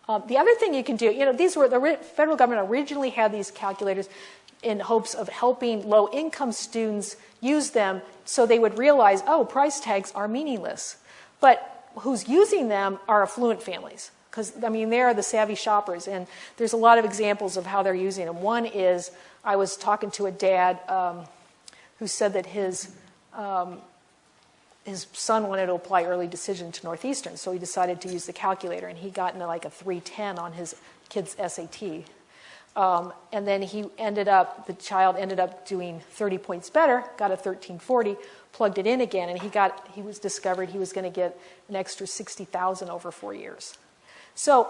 The other thing you can do, these were the federal government originally had these calculators in hopes of helping low-income students use them so they would realize, oh, price tags are meaningless. But who's using them are affluent families. Because, they're the savvy shoppers, and there's a lot of examples of how they're using them. One is, I was talking to a dad who said that his son wanted to apply early decision to Northeastern, so he decided to use the calculator, and he got into like a 310 on his kid's SAT. And then the child ended up doing 30 points better, got a 1340, plugged it in again, and he was discovered he was going to get an extra $60,000 over 4 years. So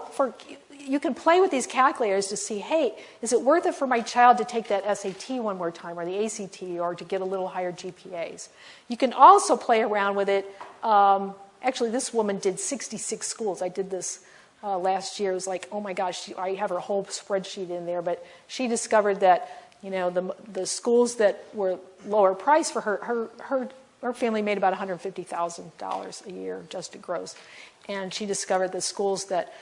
you can play with these calculators to see, hey, is it worth it for my child to take that SAT one more time or the ACT or to get a little higher GPAs? You can also play around with it. Actually, this woman did 66 schools. I did this last year. It was like, oh my gosh, I have her whole spreadsheet in there. But she discovered that, the schools that were lower price for her family made about $150,000 a year just to gross. And she discovered the schools that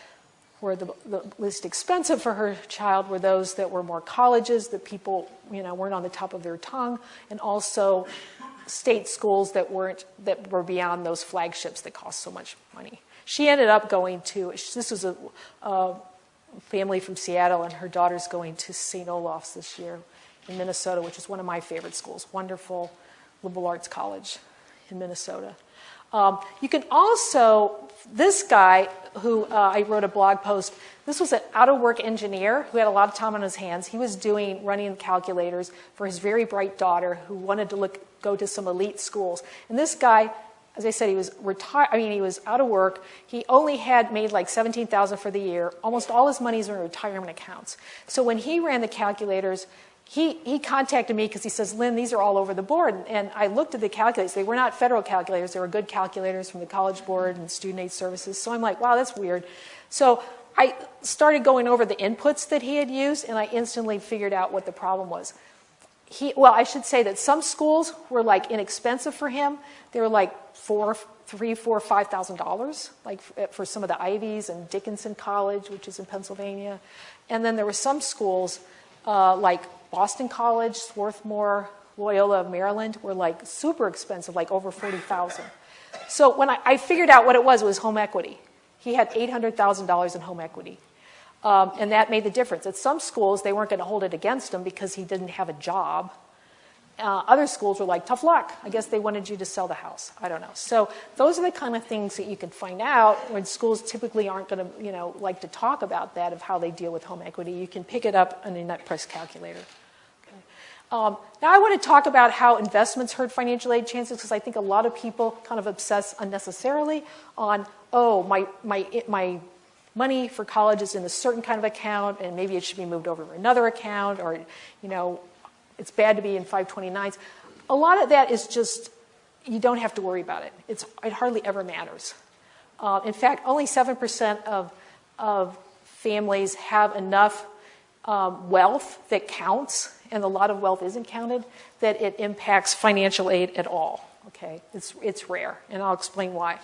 were the least expensive for her child were those that were more colleges, that people, weren't on the top of their tongue, and also state schools that were beyond those flagships that cost so much money. She ended up going to, this was a family from Seattle, and her daughter's going to St. Olaf's this year in Minnesota, which is one of my favorite schools. Wonderful liberal arts college in Minnesota. You can also, this guy who I wrote a blog post, this was an out-of-work engineer who had a lot of time on his hands. He was running calculators for his very bright daughter who wanted to go to some elite schools. And this guy, as I said, he was retired. He was out of work. He only had made like $17,000 for the year. Almost all his money is in retirement accounts. So when he ran the calculators, he contacted me because he says, Lynn, these are all over the board. And I looked at the calculators. They were not federal calculators. They were good calculators from the College Board and Student Aid Services. So I'm like, wow, that's weird. So I started going over the inputs that he had used, and I instantly figured out what the problem was. I should say that some schools were like inexpensive for him. They were like $5,000, like for some of the Ivies and Dickinson College, which is in Pennsylvania. And then there were some schools like Boston College, Swarthmore, Loyola of Maryland were like super expensive, like over $40,000. So when I figured out what it was home equity. He had $800,000 in home equity. And that made the difference. At some schools, they weren't going to hold it against him because he didn't have a job. Other schools were like, tough luck. I guess they wanted you to sell the house. I don't know. So those are the kind of things that you can find out when schools typically aren't going to, like to talk about that, of how they deal with home equity. You can pick it up on a net price calculator. Okay. Now I want to talk about how investments hurt financial aid chances, because I think a lot of people kind of obsess unnecessarily on, oh, my money for college is in a certain kind of account, and maybe it should be moved over to another account, or, it's bad to be in 529s. A lot of that is just, you don't have to worry about it. It hardly ever matters. In fact, only 7% of families have enough wealth that counts, and a lot of wealth isn't counted, that it impacts financial aid at all. Okay, it's rare, and I'll explain why.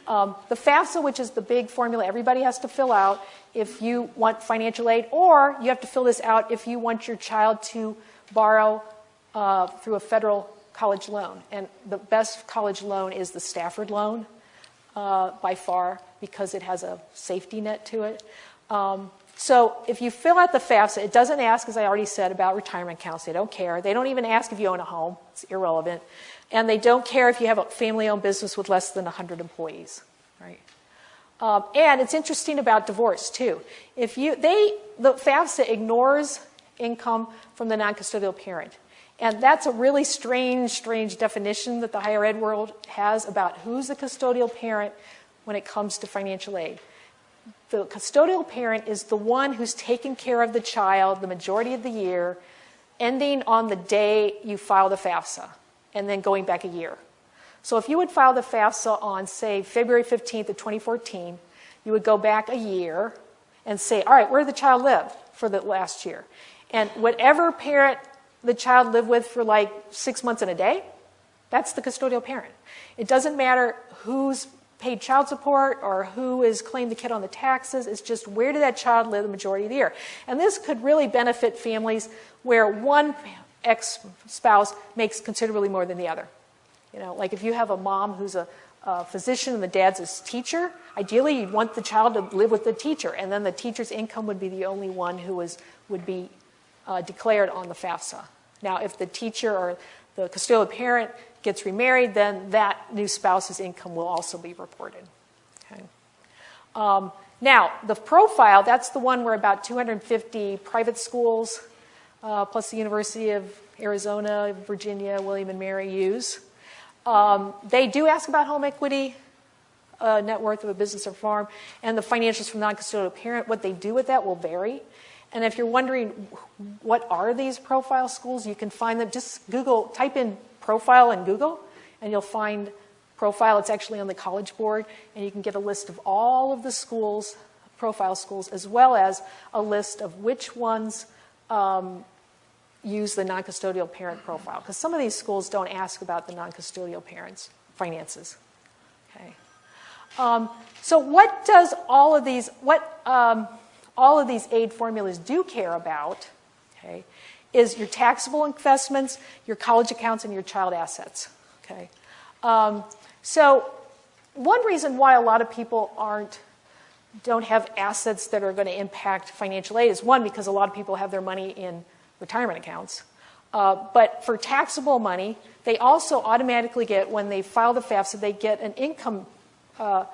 The FAFSA, which is the big formula everybody has to fill out if you want financial aid, or you have to fill this out if you want your child to borrow through a federal college loan. And the best college loan is the Stafford loan by far, because it has a safety net to it. So if you fill out the FAFSA, it doesn't ask, as I already said, about retirement accounts. They don't care. They don't even ask if you own a home. It's irrelevant. And they don't care if you have a family-owned business with less than 100 employees. Right? And it's interesting about divorce, too. The FAFSA ignores income from the non-custodial parent. And that's a really strange definition that the higher ed world has about who's the custodial parent when it comes to financial aid. The custodial parent is the one who's taking care of the child the majority of the year, ending on the day you file the FAFSA, and then going back a year. So if you would file the FAFSA on, say, February 15th of 2014, you would go back a year and say, all right, where did the child live for the last year? And whatever parent the child lived with for like 6 months and a day, that's the custodial parent. It doesn't matter who's paid child support or who has claimed the kid on the taxes. It's just where did that child live the majority of the year. And this could really benefit families where one ex-spouse makes considerably more than the other. You know, like if you have a mom who's a physician and the dad's a teacher, ideally you'd want the child to live with the teacher, and then the teacher's income would be the only one who would be declared on the FAFSA. Now, if the teacher or the custodial parent gets remarried, then that new spouse's income will also be reported. Okay. Now, the profile, that's the one where about 250 private schools, plus the University of Arizona, Virginia, William and Mary use. They do ask about home equity, net worth of a business or farm, and the financials from non-custodial parent. What they do with that will vary. And if you're wondering what are these profile schools, you can find them. Just type in profile in Google, and you'll find profile. It's actually on the College Board, and you can get a list of all of the schools, profile schools, as well as a list of which ones use the non-custodial parent profile, because some of these schools don't ask about the non-custodial parents' finances. Okay. So what does all of these aid formulas do care about? Okay, is your taxable investments, your college accounts, and your child assets. Okay. So one reason why a lot of people don't have assets that are going to impact financial aid is, one, because a lot of people have their money in retirement accounts. But for taxable money, they also automatically get, when they file the FAFSA, they get an income, an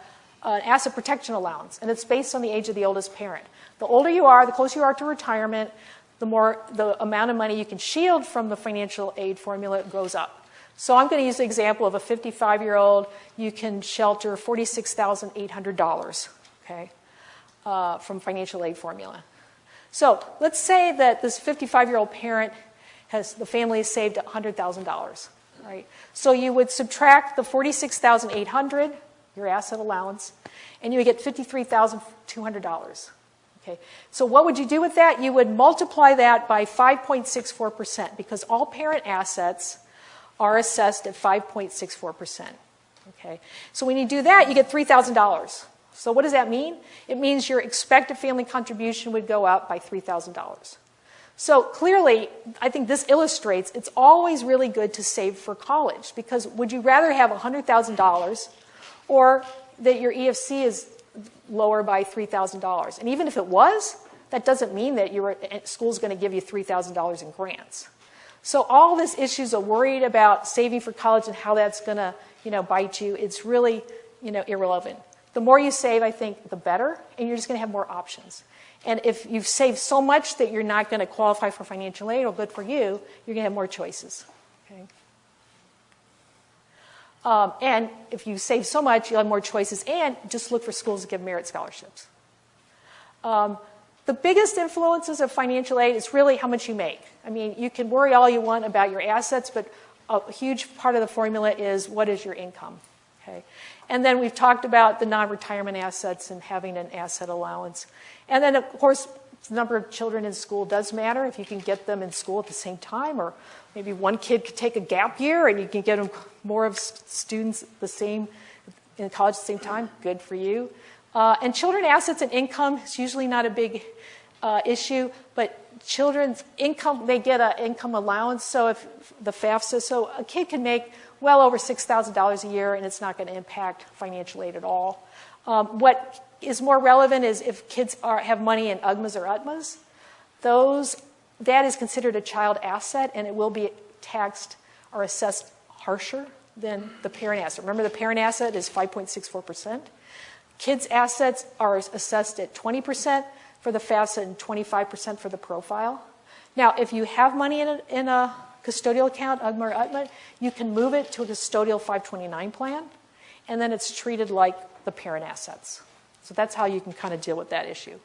asset protection allowance, and it's based on the age of the oldest parent. The older you are, the closer you are to retirement, the amount of money you can shield from the financial aid formula goes up. So I'm going to use the example of a 55-year-old. You can shelter $46,800, okay, from financial aid formula. So let's say that this 55-year-old parent the family has saved $100,000, right? So you would subtract the $46,800, your asset allowance, and you would get $53,200. Okay. So what would you do with that? You would multiply that by 5.64%, because all parent assets are assessed at 5.64%. Okay. So when you do that, you get $3,000. So what does that mean? It means your expected family contribution would go up by $3,000. So clearly, I think this illustrates it's always really good to save for college, because would you rather have $100,000 or that your EFC is lower by $3,000? And even if it was, that doesn't mean that your school's going to give you $3,000 in grants. So all these issues of worried about saving for college and how that's going to, bite you, it's really, irrelevant. The more you save, I think, the better, and you're just going to have more options. And if you've saved so much that you're not going to qualify for financial aid, or good for you, you're going to have more choices. Okay? And if you save so much, you'll have more choices, and just look for schools that give merit scholarships. The biggest influences of financial aid is really how much you make. I mean, you can worry all you want about your assets, but a huge part of the formula is what is your income. Okay? And then we've talked about the non-retirement assets and having an asset allowance. And then, of course, the number of children in school does matter. If you can get them in school at the same time, or maybe one kid could take a gap year and you can get them more of students in college at the same time, good for you. And children assets and income is usually not a big issue, but children's income, they get an income allowance. So if the FAFSA, so a kid can make well over $6,000 a year, and it's not going to impact financial aid at all. What is more relevant is if kids have money in UGMAs or UTMAs. That is considered a child asset, and it will be taxed or assessed harsher than the parent asset. Remember, the parent asset is 5.64%. Kids' assets are assessed at 20% for the FAFSA and 25% for the profile. Now, if you have money in a custodial account, UGMA or UTMA, you can move it to a custodial 529 plan, and then it's treated like the parent assets. So that's how you can kind of deal with that issue.